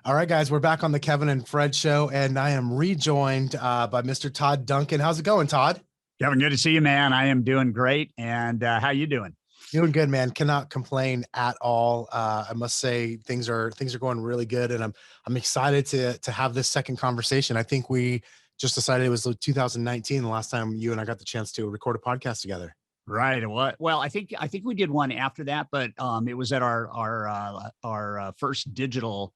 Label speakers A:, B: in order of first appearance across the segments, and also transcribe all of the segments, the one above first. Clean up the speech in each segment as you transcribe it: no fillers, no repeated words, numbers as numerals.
A: All right, guys, we're back on the Kevin and Fred show, and I am rejoined by Mr. Todd Duncan. How's it going, Todd?
B: Kevin, good to see you, man. I am doing great. And how you doing?
A: Doing good, man. Cannot complain at all. I must say things are going really good, and I'm excited to have this second conversation. I think we just decided it was 2019, the last time you and I got the chance to record a podcast together.
B: Right. What? Well, I think we did one after that, but it was at our first digital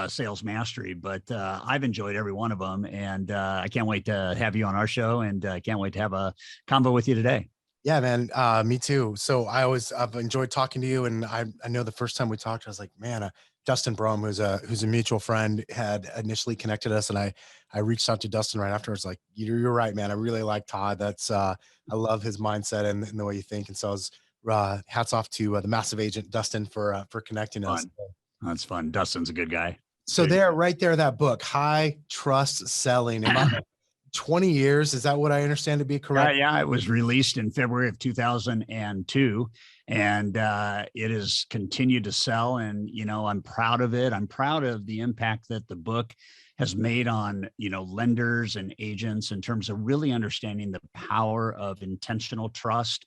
B: sales mastery. But I've enjoyed every one of them, and I can't wait to have you on our show, and can't wait to have a convo with you today.
A: Yeah, man. Me too. So I've enjoyed talking to you, and I know the first time we talked, I was like, man, Dustin Brom, who's a mutual friend, had initially connected us, and I reached out to Dustin right afterwards, like, you're right, man. I really like Todd. I love his mindset and the way you think. And so I was hats off to the massive agent Dustin for connecting us.
B: Fun. That's fun. Dustin's a good guy.
A: So right there, that book, High Trust Selling. Am I 20 years? Is that what I understand to be correct?
B: Yeah, it was released in February of 2002, and it has continued to sell. And I'm proud of it. I'm proud of the impact that the book has made on lenders and agents in terms of really understanding the power of intentional trust.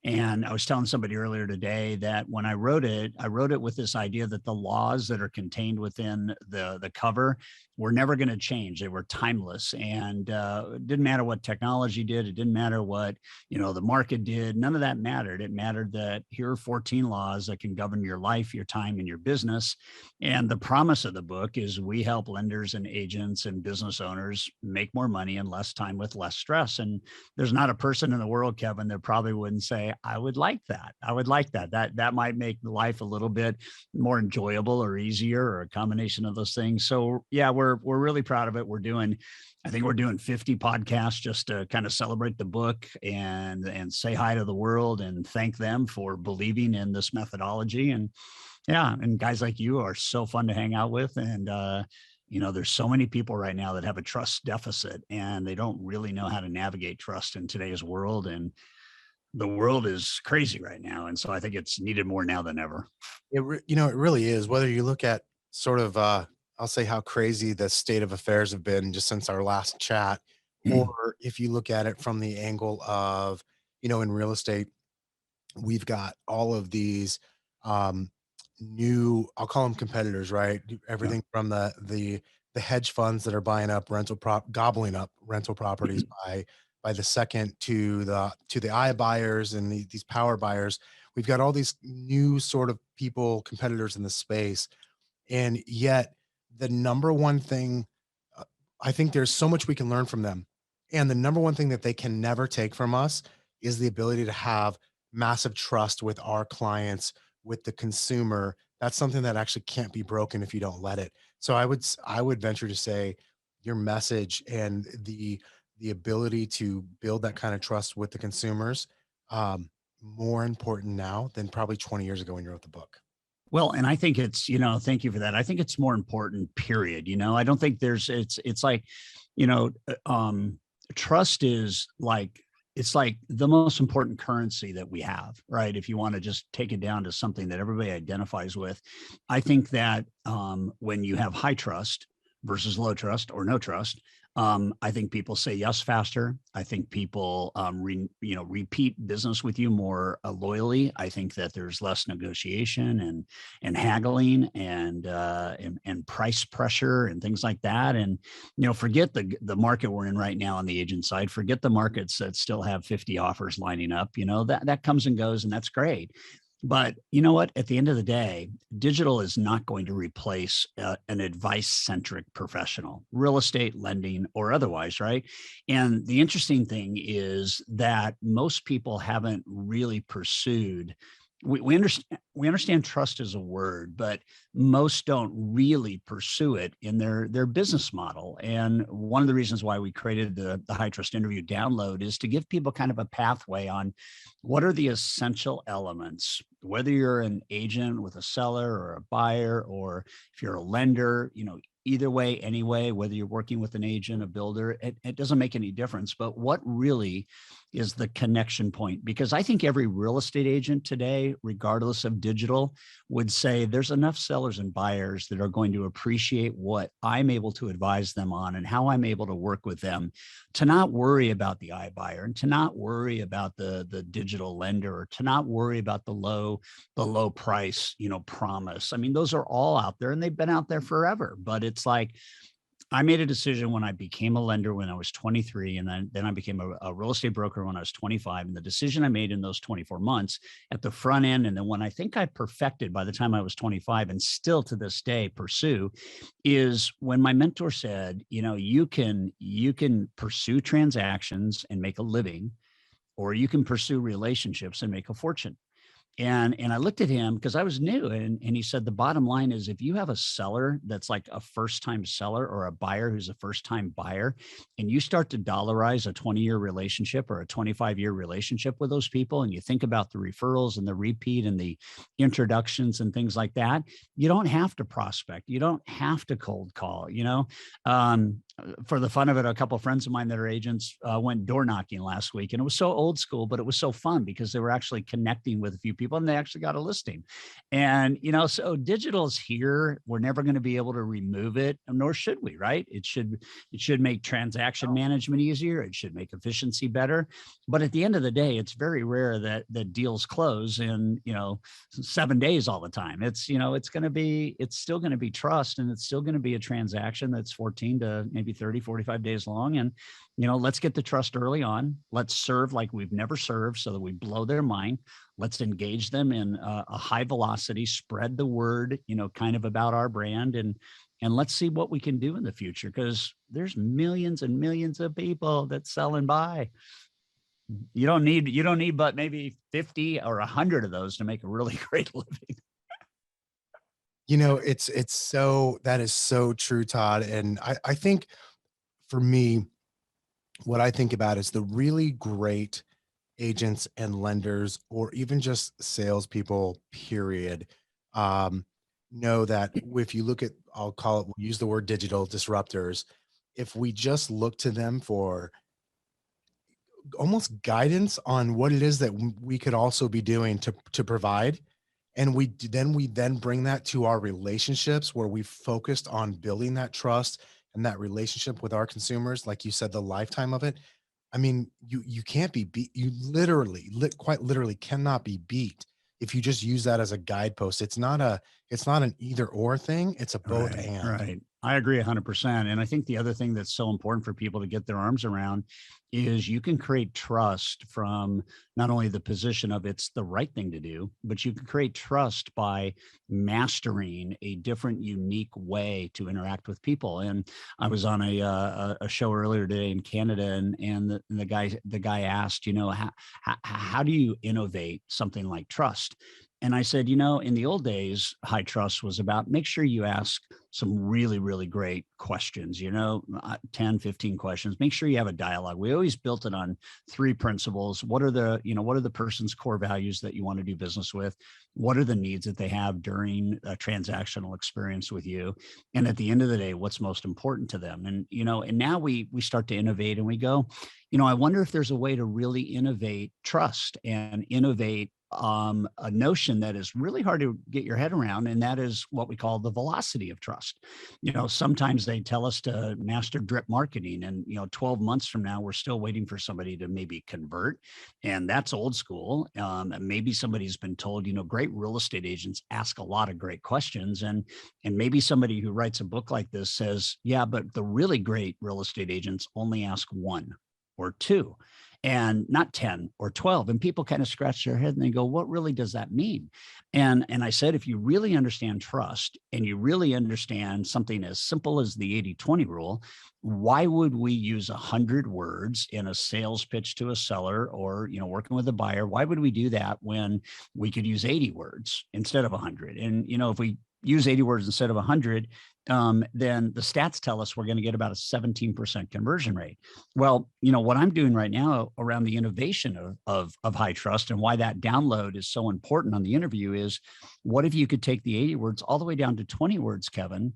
B: And I was telling somebody earlier today that when I wrote it with this idea that the laws that are contained within the cover were never going to change. They were timeless, and it didn't matter what technology did. It didn't matter what the market did. None of that mattered. It mattered that here are 14 laws that can govern your life, your time, and your business. And the promise of the book is we help lenders and agents and business owners make more money in less time with less stress. And there's not a person in the world, Kevin, that probably wouldn't say, I would like that. I would like that. That might make life a little bit more enjoyable or easier, or a combination of those things. So yeah, we're really proud of it. I think we're doing 50 podcasts just to kind of celebrate the book and say hi to the world and thank them for believing in this methodology. And yeah, and guys like you are so fun to hang out with. And there's so many people right now that have a trust deficit, and they don't really know how to navigate trust in today's world. And the world is crazy right now. And so I think it's needed more now than ever.
A: It really is. Whether you look at sort of, I'll say how crazy the state of affairs have been just since our last chat, or if you look at it from the angle of, in real estate, we've got all of these new, I'll call them competitors, right?
B: Yeah.
A: Everything from the hedge funds that are gobbling up rental properties by the second to the iBuyers and these power buyers. We've got all these new sort of competitors in the space, and yet the number one thing, I think there's so much we can learn from them, and the number one thing that they can never take from us is the ability to have massive trust with our clients, with the consumer. That's something that actually can't be broken if you don't let it. So I would venture to say your message and the ability to build that kind of trust with the consumers, more important now than probably 20 years ago when you wrote the book.
B: Well, and I think it's, thank you for that. I think it's more important, period. I don't think it's like, you know, trust is like, it's like the most important currency that we have, right? If you want to just take it down to something that everybody identifies with, I think that when you have high trust versus low trust or no trust, I think people say yes faster. I think people, repeat business with you more loyally. I think that there's less negotiation and haggling and price pressure and things like that. And forget the market we're in right now on the agent side. Forget the markets that still have 50 offers lining up. That comes and goes, and that's great. But you know what? At the end of the day, digital is not going to replace an advice-centric professional, real estate, lending, or otherwise, right? And the interesting thing is that most people haven't really pursued. We understand trust as a word, but most don't really pursue it in their business model. And one of the reasons why we created the High Trust Interview download is to give people kind of a pathway on what are the essential elements, whether you're an agent with a seller or a buyer, or if you're a lender, either way, anyway, whether you're working with an agent, a builder, it doesn't make any difference. But what really is the connection point. Because I think every real estate agent today, regardless of digital, would say there's enough sellers and buyers that are going to appreciate what I'm able to advise them on and how I'm able to work with them, to not worry about the iBuyer and to not worry about the digital lender, or to not worry about the low price, promise. I mean, those are all out there and they've been out there forever. But it's like, I made a decision when I became a lender when I was 23, and then I became a real estate broker when I was 25. And the decision I made in those 24 months at the front end, and then when I think I perfected by the time I was 25 and still to this day pursue, is when my mentor said, you can pursue transactions and make a living, or you can pursue relationships and make a fortune. And I looked at him because I was new, and he said, the bottom line is, if you have a seller that's like a first time seller, or a buyer who's a first time buyer, and you start to dollarize a 20-year relationship or a 25-year relationship with those people, and you think about the referrals and the repeat and the introductions and things like that, you don't have to prospect. You don't have to cold call. For the fun of it, a couple of friends of mine that are agents went door knocking last week, and it was so old school, but it was so fun because they were actually connecting with a few people and they actually got a listing. And, so digital is here. We're never going to be able to remove it, nor should we, right? It should make transaction management easier. It should make efficiency better. But at the end of the day, it's very rare that deals close in, 7 days all the time. It's still going to be trust, and it's still going to be a transaction that's 14 to maybe 30, 45 days long. And, let's get the trust early on. Let's serve like we've never served so that we blow their mind. Let's engage them in a high velocity, spread the word, kind of about our brand, and let's see what we can do in the future, because there's millions and millions of people that sell and buy. You don't need but maybe 50 or 100 of those to make a really great living.
A: It's so that is so true, Todd. And I think for me, what I think about is the really great agents and lenders, or even just salespeople, period, um, know that if you look at, we'll use the word digital disruptors. If we just look to them for almost guidance on what it is that we could also be doing to provide, and we then bring that to our relationships, where we focused on building that trust and that relationship with our consumers, like you said, the lifetime of it. I mean, you can't be beat. You quite literally cannot be beat if you just use that as a guidepost. It's not an either or thing. It's a both
B: Right,
A: and.
B: right. I agree 100%. And I think the other thing that's so important for people to get their arms around is you can create trust from not only the position of it's the right thing to do, but you can create trust by mastering a different, unique way to interact with people. And I was on a show earlier today in Canada, and the guy asked, how do you innovate something like trust? And I said, in the old days, high trust was about make sure you ask some really, really great questions, 10, 15 questions. Make sure you have a dialogue. We always built it on three principles. What are the person's core values that you want to do business with? What are the needs that they have during a transactional experience with you? And at the end of the day, what's most important to them? And now we start to innovate, and we go, I wonder if there's a way to really innovate trust and innovate a notion that is really hard to get your head around, and that is what we call the velocity of trust. Sometimes they tell us to master drip marketing, and 12 months from now, we're still waiting for somebody to maybe convert, and that's old school. And maybe somebody's been told, great real estate agents ask a lot of great questions, and maybe somebody who writes a book like this says, yeah, but the really great real estate agents only ask one or two, and not 10 or 12. And people kind of scratch their head and they go, what really does that mean? And I said, if you really understand trust, and you really understand something as simple as the 80-20 rule, why would we use 100 words in a sales pitch to a seller, or, working with a buyer? Why would we do that when we could use 80 words instead of 100? And, if we use 80 words instead of 100, then the stats tell us we're going to get about a 17% conversion rate. Well, what I'm doing right now around the innovation of high trust, and why that download is so important on the interview, is what if you could take the 80 words all the way down to 20 words, Kevin?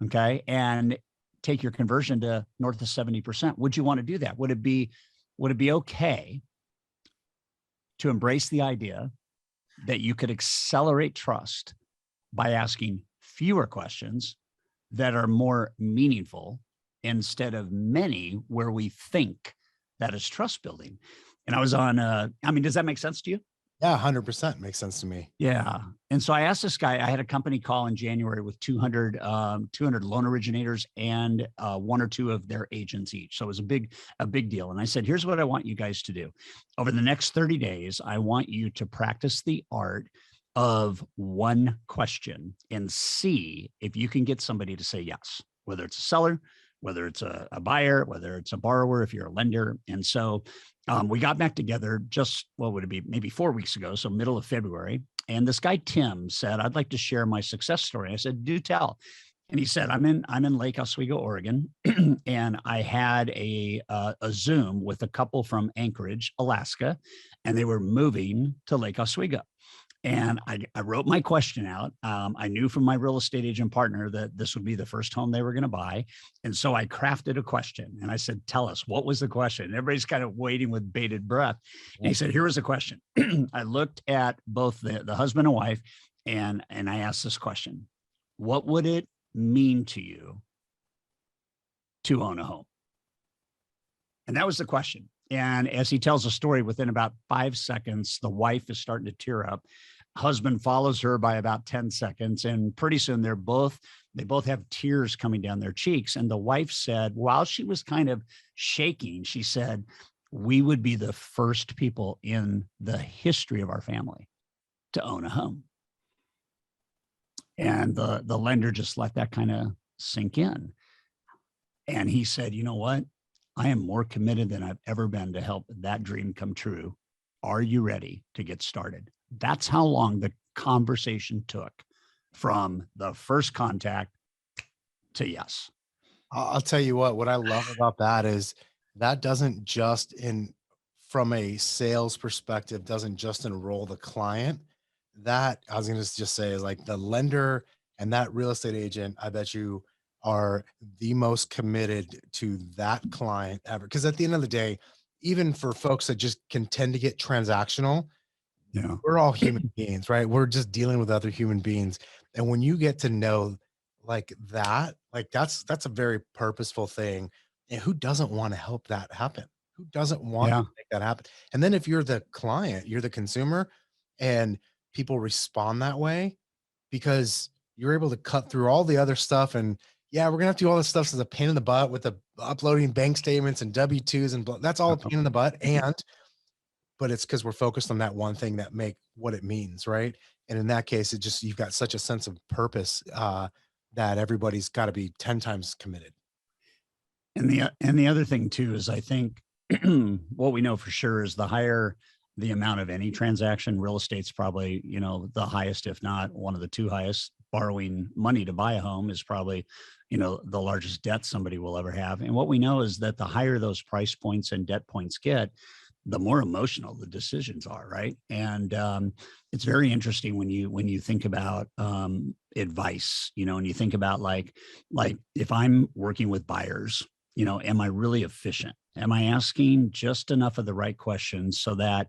B: Okay. And take your conversion to north of 70%. Would you want to do that? Would it be would it be okay to embrace the idea that you could accelerate trust by asking fewer questions that are more meaningful instead of many where we think that is trust building? And I was on, I mean, does that make sense to you?
A: Yeah, 100% makes sense to me.
B: Yeah. And so I asked this guy, I had a company call in January with 200 loan originators and one or two of their agents each. So it was a big deal. And I said, here's what I want you guys to do. Over the next 30 days, I want you to practice the art of one question and see if you can get somebody to say yes, whether it's a seller, whether it's a buyer, whether it's a borrower, if you're a lender. And so we got back together just, what would it be, maybe 4 weeks ago, so middle of February. And this guy, Tim, said, I'd like to share my success story. I said, do tell. And he said, I'm in Lake Oswego, Oregon, and I had a Zoom with a couple from Anchorage, Alaska, and they were moving to Lake Oswego. And I wrote my question out. I knew from my real estate agent partner that this would be the first home they were going to buy. And so I crafted a question and I said, tell us, what was the question? And everybody's kind of waiting with bated breath. And he said, here was the question. I looked at both the husband and wife and I asked this question: what would it mean to you to own a home? And that was the question. And as he tells the story, within about 5 seconds, the wife is starting to tear up. Husband follows her by about 10 seconds. And pretty soon they both have tears coming down their cheeks. And the wife said, while she was kind of shaking, she said, we would be the first people in the history of our family to own a home. And the lender just let that kind of sink in. And he said, you know what? I am more committed than I've ever been to help that dream come true. Are you ready to get started? That's how long the conversation took from the first contact to yes.
A: I'll tell you what I love about that is that doesn't just from a sales perspective, doesn't just enroll the client. That I was going to just say is like the lender and that real estate agent, I bet you are the most committed to that client ever. Because at the end of the day, even for folks that just can tend to get transactional,
B: Yeah.
A: we're all human beings, right? We're just dealing with other human beings. And when you get to know like that, like that's a very purposeful thing. And who doesn't want to help that happen? Who doesn't want
B: Yeah.
A: to make that happen? And then if you're the client, you're the consumer, and people respond that way because you're able to cut through all the other stuff. And yeah, we're gonna have to do all this stuff as a pain in the butt with the uploading bank statements and W-2s and that's all a pain in the butt. But it's because we're focused on that one thing that make what it means, right? And in that case, you've got such a sense of purpose that everybody's got to be 10 times committed.
B: And the other thing too is I think what we know for sure is the higher the amount of any transaction, real estate's probably, the highest, if not one of the two highest. Borrowing money to buy a home is probably, the largest debt somebody will ever have. And what we know is that the higher those price points and debt points get, the more emotional the decisions are, right? And it's very interesting when you think about advice, and you think about like if I'm working with buyers, am I really efficient? Am I asking just enough of the right questions so that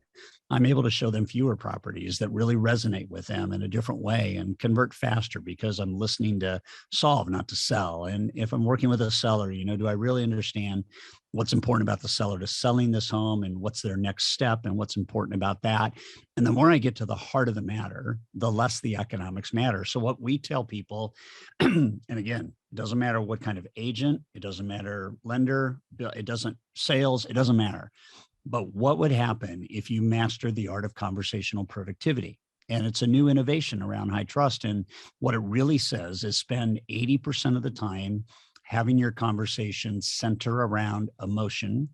B: I'm able to show them fewer properties that really resonate with them in a different way and convert faster because I'm listening to solve, not to sell? And if I'm working with a seller, do I really understand what's important about the seller to selling this home and what's their next step and what's important about that? And the more I get to the heart of the matter, the less the economics matter. So what we tell people, and again, it doesn't matter what kind of agent, it doesn't matter lender, it doesn't sales, it doesn't matter. But what would happen if you mastered the art of conversational productivity? And it's a new innovation around high trust. And what it really says is spend 80% of the time having your conversation center around emotion,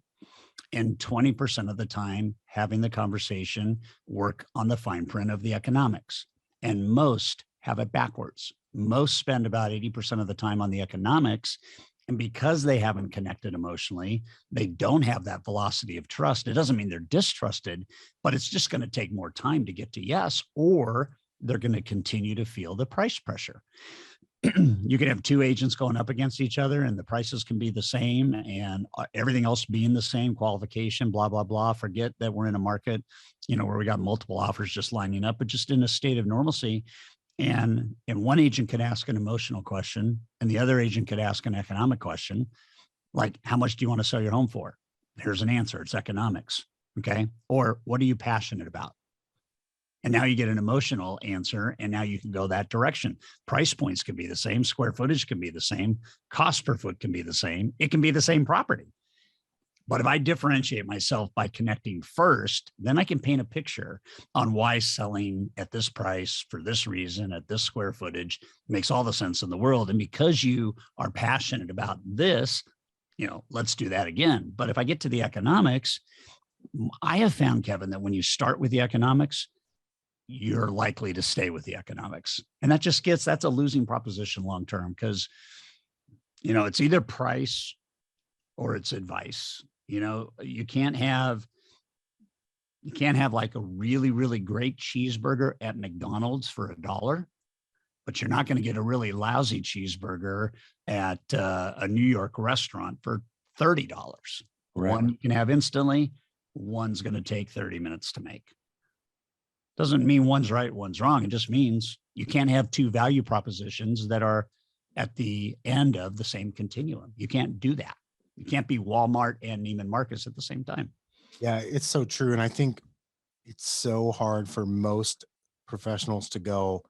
B: and 20% of the time having the conversation work on the fine print of the economics. And most have it backwards. Most spend about 80% of the time on the economics. And because they haven't connected emotionally, they don't have that velocity of trust. It doesn't mean they're distrusted, but it's just going to take more time to get to yes, or they're going to continue to feel the price pressure. You could have two agents going up against each other and the prices can be the same and everything else being the same, qualification, blah, blah, blah. Forget that we're in a market, where we got multiple offers just lining up, but just in a state of normalcy. And one agent could ask an emotional question and the other agent could ask an economic question, like, how much do you want to sell your home for? Here's an answer. It's economics. Okay. Or what are you passionate about? And now you get an emotional answer, and now you can go that direction. Price points can be the same, square footage can be the same, cost per foot can be the same. It can be the same property. But if I differentiate myself by connecting first, then I can paint a picture on why selling at this price for this reason at this square footage makes all the sense in the world. And because you are passionate about this, let's do that again. But if I get to the economics, I have found, Kevin, that when you start with the economics, you're likely to stay with the economics. And that's a losing proposition long term, because it's either price or it's advice. You can't have like a really, really great cheeseburger at McDonald's for $1, but you're not going to get a really lousy cheeseburger at a New York restaurant for $30.
A: Right.
B: One you can have instantly, one's going to take 30 minutes to make. Doesn't mean one's right, one's wrong. It just means you can't have two value propositions that are at the end of the same continuum. You can't do that. You can't be Walmart and Neiman Marcus at the same time.
A: Yeah, it's so true. And I think it's so hard for most professionals to go,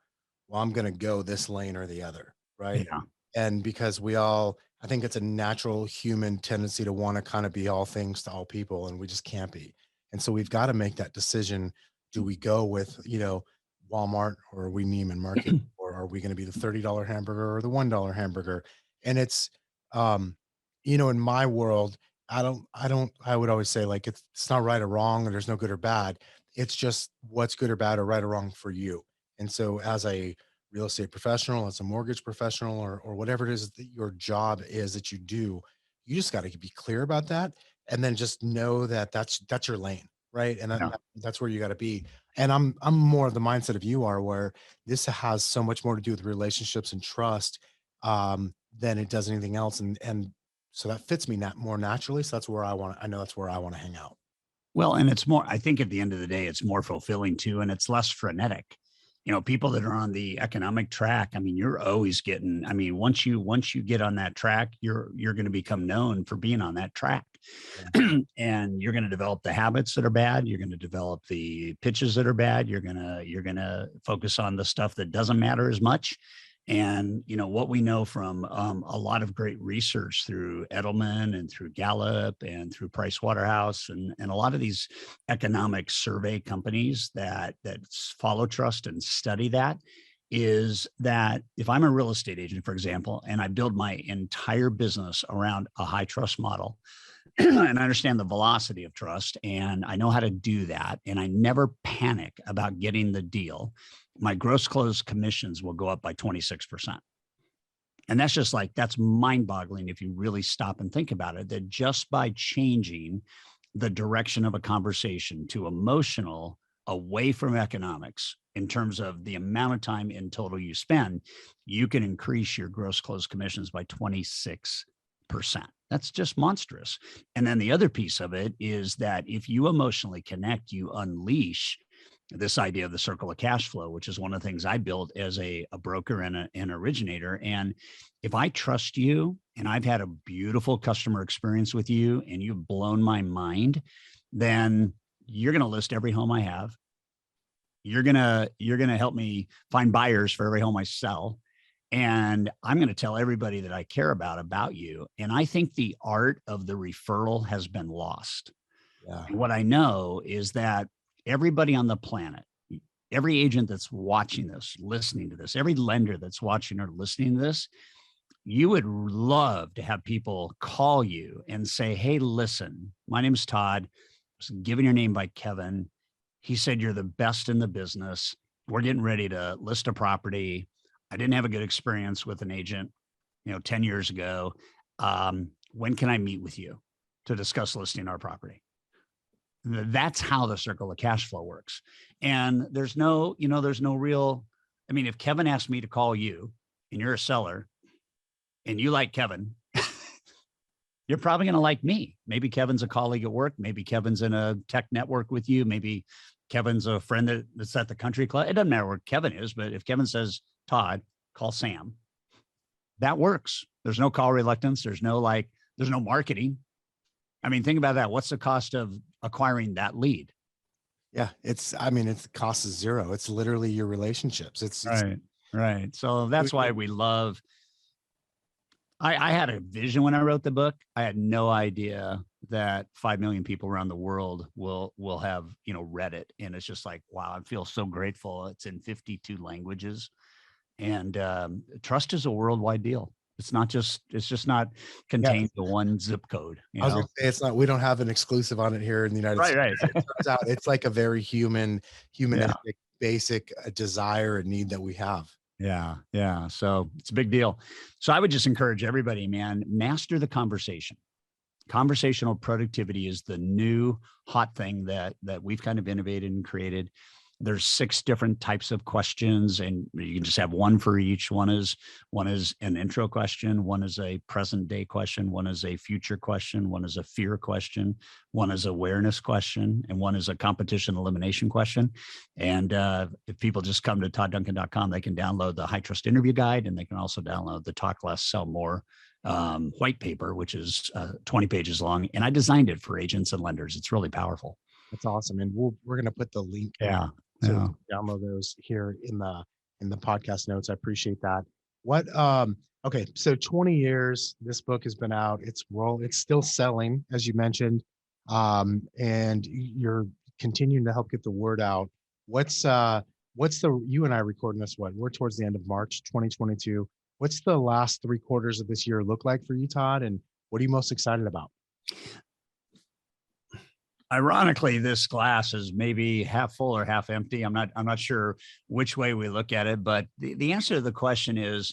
A: well, I'm going to go this lane or the other. Right.
B: Yeah.
A: And because I think it's a natural human tendency to want to kind of be all things to all people, and we just can't be. And so we've got to make that decision. Do we go with, Walmart, or are we Neiman Marcus, or are we going to be the $30 hamburger or the $1 hamburger? And it's, in my world, I would always say, like, it's not right or wrong, and there's no good or bad. It's just what's good or bad or right or wrong for you. And so as a real estate professional, as a mortgage professional, or whatever it is that your job is that you do, you just got to be clear about that. And then just know that that's your lane. Right. And
B: Yeah.
A: that's where you got to be. And I'm more of the mindset of you are, where this has so much more to do with relationships and trust, than it does anything else. And so that fits me more naturally. So I know that's where I want to hang out.
B: Well, and it's more, I think at the end of the day, it's more fulfilling too, and it's less frenetic. People that are on the economic track, I mean, you're always getting, I mean, once you get on that track, you're going to become known for being on that track.
A: Yeah.
B: And you're going to develop the habits that are bad. You're going to develop the pitches that are bad. You're going to focus on the stuff that doesn't matter as much. And what we know from a lot of great research through Edelman and through Gallup and through Price Waterhouse and a lot of these economic survey companies that follow trust and study that, is that if I'm a real estate agent, for example, and I build my entire business around a high trust model, and I understand the velocity of trust, and I know how to do that, and I never panic about getting the deal, my gross close commissions will go up by 26%. And that's mind boggling if you really stop and think about it, that just by changing the direction of a conversation to emotional, away from economics, in terms of the amount of time in total you spend, you can increase your gross close commissions by 26%. That's just monstrous. And then the other piece of it is that if you emotionally connect, you unleash this idea of the circle of cash flow, which is one of the things I built as a broker and an originator. And if I trust you and I've had a beautiful customer experience with you and you've blown my mind, then you're going to list every home I have. You're going to help me find buyers for every home I sell. And I'm going to tell everybody that I care about you. And I think the art of the referral has been lost.
A: Yeah.
B: And what I know is that everybody on the planet, every agent that's watching this, listening to this, every lender that's watching or listening to this, you would love to have people call you and say, hey, listen, my name's Todd. I was given your name by Kevin. He said you're the best in the business. We're getting ready to list a property. I didn't have a good experience with an agent, 10 years ago. When can I meet with you to discuss listing our property? That's how the circle of cash flow works. And there's no real, I mean, if Kevin asked me to call you and you're a seller and you like Kevin, you're probably going to like me. Maybe Kevin's a colleague at work. Maybe Kevin's in a tech network with you. Maybe Kevin's a friend that's at the country club. It doesn't matter where Kevin is, but if Kevin says, Todd, call Sam, that works. There's no call reluctance. There's no marketing. I mean, think about that. What's the cost of acquiring that lead?
A: Yeah, I mean, it's cost is zero. It's literally your relationships. It's
B: Right. Right. So that's why we love. I had a vision when I wrote the book. I had no idea that 5 million people around the world will have, read it. And it's just like, wow, I feel so grateful. It's in 52 languages. And trust is a worldwide deal. It's just not
A: yeah.
B: contained to one zip code.
A: I was gonna say it's not. We don't have an exclusive on it here in the United
B: Right,
A: States.
B: right.
A: It turns out it's like a very
B: Yeah.
A: humanistic, basic desire and need that we have.
B: Yeah. Yeah. So it's a big deal. So I would just encourage everybody, man, master the conversation. Conversational productivity is the new hot thing that we've kind of innovated and created. There's 6 different types of questions, and you can just have one for each. One is an intro question, one is a present day question, one is a future question, one is a fear question, one is awareness question, and one is a competition elimination question. And if people just come to toddduncan.com, they can download the High Trust Interview Guide, and they can also download the Talk Less, Sell More white paper, which is 20 pages long. And I designed it for agents and lenders. It's really powerful.
A: That's awesome, and we're gonna put the link
B: Yeah.
A: to
B: Yeah.
A: download those here in the podcast notes. I appreciate that. What okay, so 20 years this book has been out. It's still selling, as you mentioned. And you're continuing to help get the word out. What's you and I recording this, we're towards the end of March 2022. What's the last 3 quarters of this year look like for you, Todd? And what are you most excited about?
B: Ironically, this glass is maybe half full or half empty. I'm not sure which way we look at it, but the answer to the question is,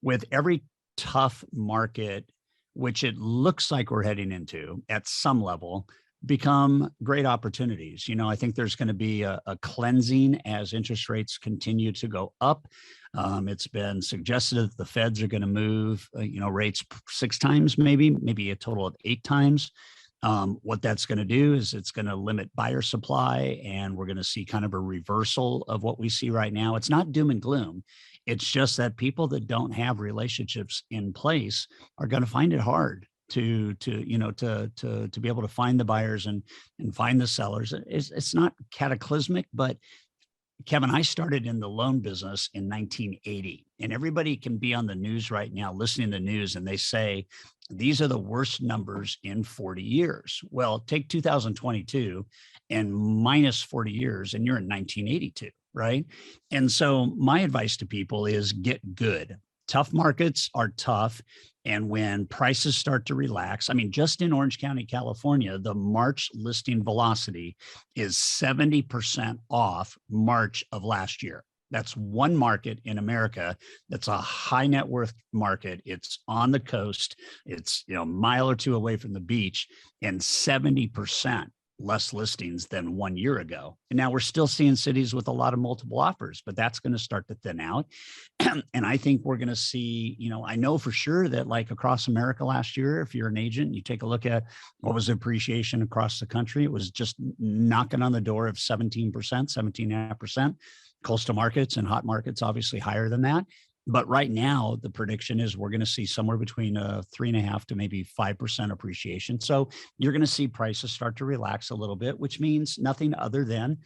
B: with every tough market, which it looks like we're heading into at some level, become great opportunities. I think there's going to be a cleansing as interest rates continue to go up. It's been suggested that the Feds are going to move, rates 6 times, maybe a total of 8 times. What that's going to do is it's going to limit buyer supply, and we're going to see kind of a reversal of what we see right now. It's not doom and gloom. It's just that people that don't have relationships in place are going to find it hard to be able to find the buyers and find the sellers. It's not cataclysmic, but Kevin, I started in the loan business in 1980, and everybody can be on the news right now, listening to the news, and they say, these are the worst numbers in 40 years. Well, take 2022 and minus 40 years, and you're in 1982, right? And so my advice to people is get good. Tough markets are tough. And when prices start to relax, I mean, just in Orange County, California, the March listing velocity is 70% off March of last year. That's one market in America that's a high net worth market. It's on the coast. It's a mile or 2 away from the beach, and 70% less listings than 1 year ago. And now we're still seeing cities with a lot of multiple offers, but that's going to start to thin out. And I think we're going to see, I know for sure that like across America last year, if you're an agent, you take a look at what was appreciation across the country, it was just knocking on the door of 17%, 17.5%. Coastal markets and hot markets, obviously higher than that. But right now, the prediction is we're going to see somewhere between 3.5% to maybe 5% appreciation. So you're going to see prices start to relax a little bit, which means nothing other than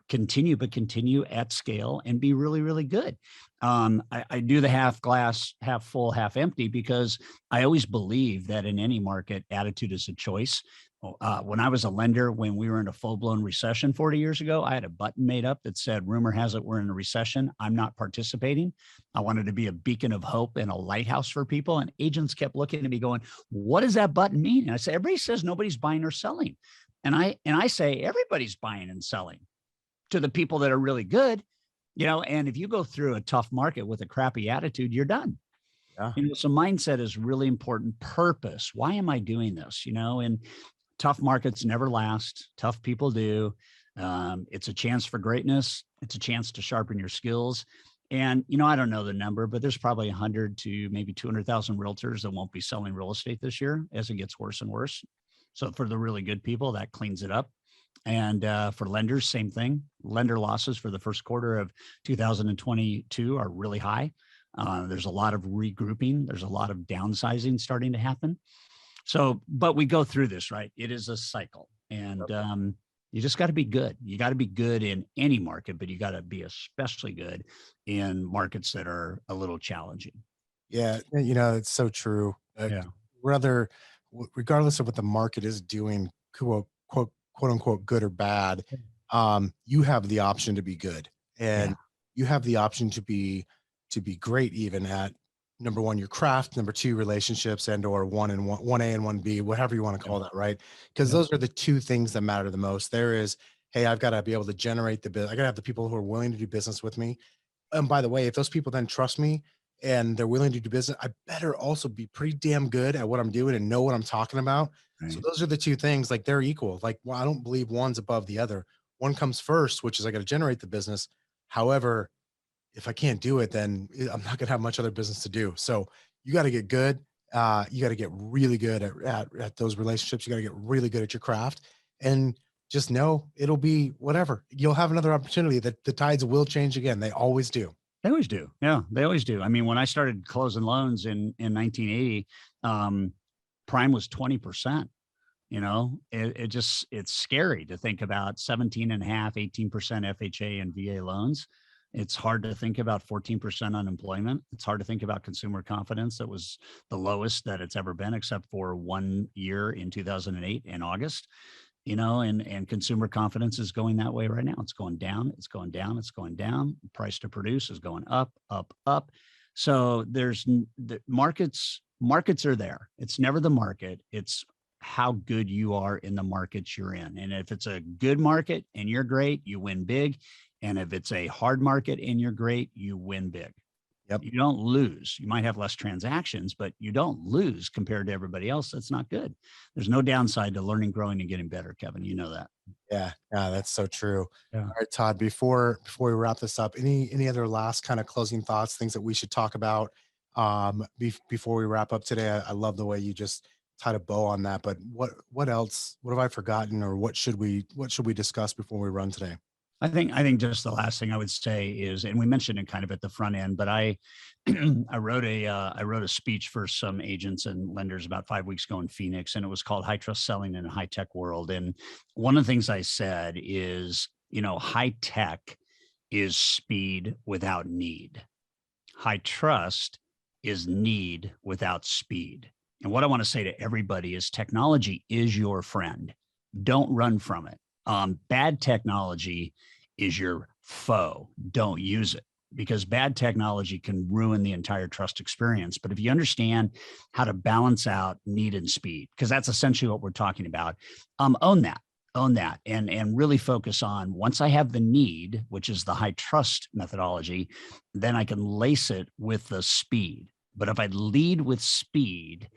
B: continue at scale and be really, really good. I do the half glass, half full, half empty, because I always believe that in any market, attitude is a choice. When I was a lender, when we were in a full-blown recession 40 years ago, I had a button made up that said, rumor has it we're in a recession. I'm not participating. I wanted to be a beacon of hope and a lighthouse for people. And agents kept looking at me going, what does that button mean? And I said, everybody says nobody's buying or selling. And I say, everybody's buying and selling to the people that are really good, and if you go through a tough market with a crappy attitude, you're done.
A: Yeah.
B: So mindset is really important. Purpose. Why am I doing this? And tough markets never last. Tough people do. It's a chance for greatness. It's a chance to sharpen your skills. And, I don't know the number, but there's probably 100 to maybe 200,000 realtors that won't be selling real estate this year as it gets worse and worse. So for the really good people, that cleans it up. And for lenders, same thing. Lender losses for the first quarter of 2022 are really high. There's a lot of regrouping. There's a lot of downsizing starting to happen. So, but we go through this, right? It is a cycle. And you just got to be good. You got to be good in any market, but you got to be especially good in markets that are a little challenging.
A: Yeah, it's so true.
B: Yeah.
A: Rather, regardless of what the market is doing, quote unquote, good or bad, you have the option to be good,
B: Yeah.
A: and you have the option to be great, even at number one, your craft, number two, relationships, and or one A and one B, whatever you want to
B: Yep.
A: call that, right? Because
B: Yep.
A: those are the two things that matter the most. There is, hey, I've got to be able to generate the business. I got to have the people who are willing to do business with me. And by the way, if those people then trust me and they're willing to do business, I better also be pretty damn good at what I'm doing and know what I'm talking about. So
B: Right.
A: those are the two things, like they're equal. Like, well, I don't believe one's above the other. One comes first, which is I got to generate the business. However, if I can't do it, then I'm not gonna have much other business to do. So you got to get good. You got to get really good at those relationships. You got to get really good at your craft, and just know it'll be whatever. You'll have another opportunity. That the tides will change again. They always do.
B: They always do. Yeah, they always do. I mean, when I started closing loans in 1980, um, prime was 20%. It's scary to think about 17 and a half, 18% FHA and VA loans. It's hard to think about 14% unemployment. It's hard to think about consumer confidence that was the lowest that it's ever been, except for 1 year in 2008 in August. And consumer confidence is going that way right now. It's going down, it's going down, it's going down. Price to produce is going up, up, up. So the markets are there. It's never the market. It's how good you are in the markets you're in. And if it's a good market and you're great, you win big. And if it's a hard market and you're great, you win big.
A: Yep.
B: You don't lose. You might have less transactions, but you don't lose compared to everybody else. That's not good. There's no downside to learning, growing, and getting better, Kevin. You know that.
A: Yeah. Yeah. That's so true.
B: Yeah.
A: All right, Todd. Before we wrap this up, any other last kind of closing thoughts, things that we should talk about before we wrap up today? I love the way you just tied a bow on that. But what else? What have I forgotten, or what should we discuss before we run today?
B: I think just the last thing I would say is, and we mentioned it kind of at the front end, but I I wrote a speech for some agents and lenders about 5 weeks ago in Phoenix, and it was called High Trust Selling in a High Tech World. And one of the things I said is, high tech is speed without need. High trust is need without speed. And what I want to say to everybody is technology is your friend. Don't run from it. Bad technology is your foe. Don't use it because bad technology can ruin the entire trust experience. But if you understand how to balance out need and speed, because that's essentially what we're talking about, own that and really focus on once I have the need, which is the high trust methodology, then I can lace it with the speed. But if I lead with speed,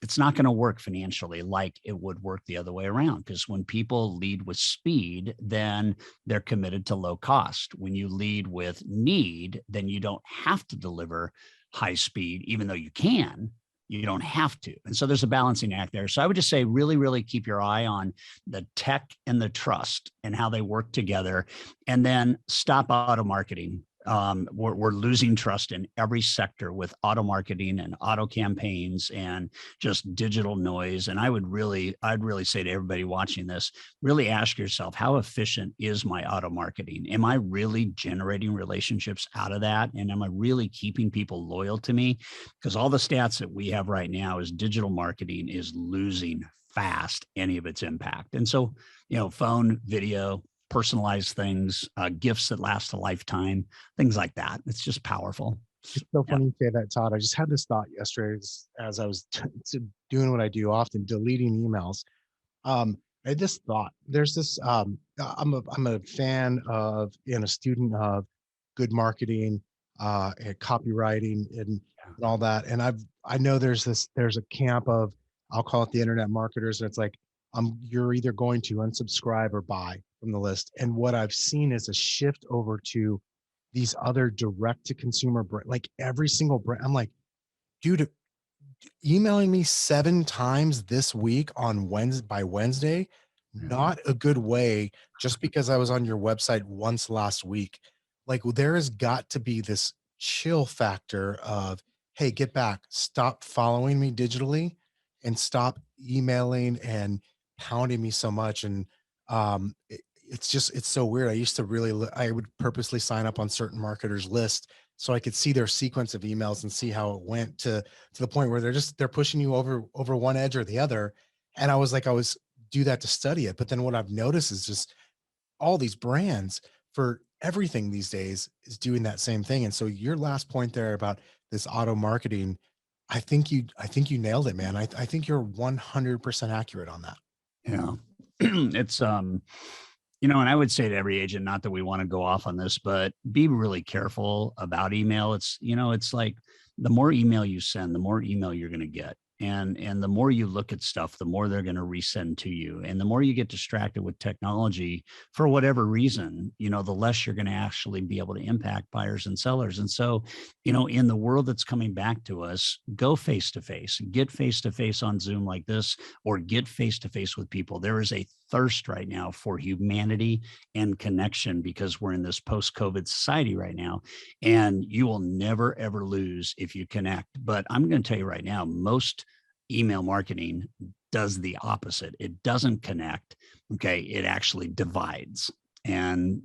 B: it's not going to work financially like it would work the other way around. Because when people lead with speed, then they're committed to low cost. When you lead with need, then you don't have to deliver high speed, even though you can. You don't have to. And so there's a balancing act there. So I would just say, really, really keep your eye on the tech and the trust and how they work together. And then stop auto marketing. We're losing trust in every sector with auto marketing and auto campaigns and just digital noise. And I'd really say to everybody watching this, really ask yourself, how efficient is my auto marketing? Am I really generating relationships out of that? And am I really keeping people loyal to me? Because all the stats that we have right now is digital marketing is losing fast any of its impact. And so, phone, video, personalized things, gifts that last a lifetime, things like that. It's just powerful.
A: It's so
B: Yeah.
A: funny you say that, Todd. I just had this thought yesterday as I was doing what I do often, deleting emails. I had this thought. There's this. I'm a fan of and a student of good marketing, and copywriting, and all that. And I know there's a camp of, I'll call it the internet marketers, and it's like you're either going to unsubscribe or buy from the list. And what I've seen is a shift over to these other direct to consumer like every single brand. I'm like, dude, emailing me 7 times this week on Wednesday by Wednesday,
B: Yeah.
A: not a good way just because I was on your website once last week. Like, there has got to be this chill factor of, "Hey, get back. Stop following me digitally and stop emailing and pounding me so much." And, it's just it's so weird. I used to really I would purposely sign up on certain marketers' list so I could see their sequence of emails and see how it went to the point where they're pushing you over one edge or the other. And I was like, I was do that to study it. But then what I've noticed is just all these brands for everything these days is doing that same thing. And so your last point there about this auto marketing, I think you nailed it, man. I think you're 100% accurate on that.
B: Yeah. It's, and I would say to every agent, not that we want to go off on this, but be really careful about email. It's like the more email you send, the more email you're going to get. And the more you look at stuff, the more they're going to resend to you. And the more you get distracted with technology for whatever reason, the less you're going to actually be able to impact buyers and sellers. And so, in the world that's coming back to us, go get face to face on Zoom like this, or get face to face with people. There is a thirst right now for humanity and connection because we're in this post COVID society right now. And you will never, ever lose if you connect. But I'm going to tell you right now, most email marketing does the opposite. It doesn't connect. Okay. It actually divides. And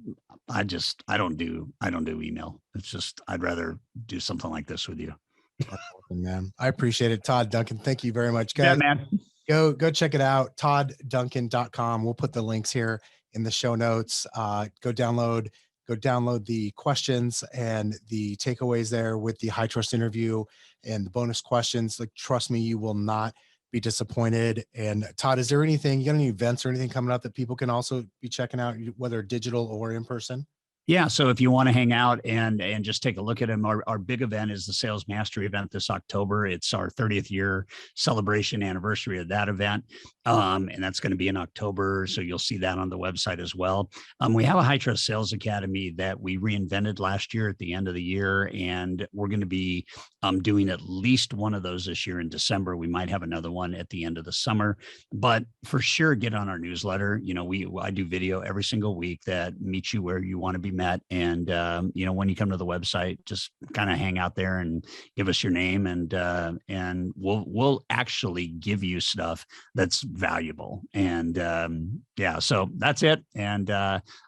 B: I don't do email. It's just, I'd rather do something like this with you.
A: That's awesome, man. I appreciate it. Todd Duncan, thank you very much,
B: Yeah,
A: guys.
B: man.
A: Go check it out, toddduncan.com. We'll put the links here in the show notes. Go download the questions and the takeaways there with the high trust interview and the bonus questions. Like, trust me, you will not be disappointed. And Todd, is there anything, you got any events or anything coming up that people can also be checking out, whether digital or in person?
B: Yeah. So if you want to hang out and just take a look at them, our big event is the Sales Mastery event this October. It's our 30th year celebration anniversary of that event. And that's going to be in October. So you'll see that on the website as well. We have a High Trust Sales Academy that we reinvented last year at the end of the year. And we're going to be doing at least one of those this year in December. We might have another one at the end of the summer, but for sure, get on our newsletter. I do video every single week that meets you where you want to be met. And, when you come to the website, just kind of hang out there and give us your name, and we'll actually give you stuff that's valuable. And, yeah, so that's it. And,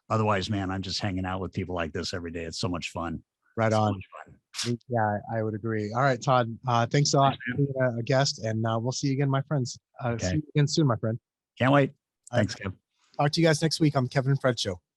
B: otherwise, man, I'm just hanging out with people like this every day. It's so much fun.
A: Right
B: So
A: on.
B: much fun.
A: Yeah, I would agree. All right, Todd. Thanks a lot
B: Thanks,
A: for
B: man.
A: being a guest, and we'll see you again, my friends. See
B: Okay.
A: you again soon, my friend.
B: Can't wait.
A: All right,
B: Thanks, Kev.
A: talk to you guys next week on Kevin and Fred Show.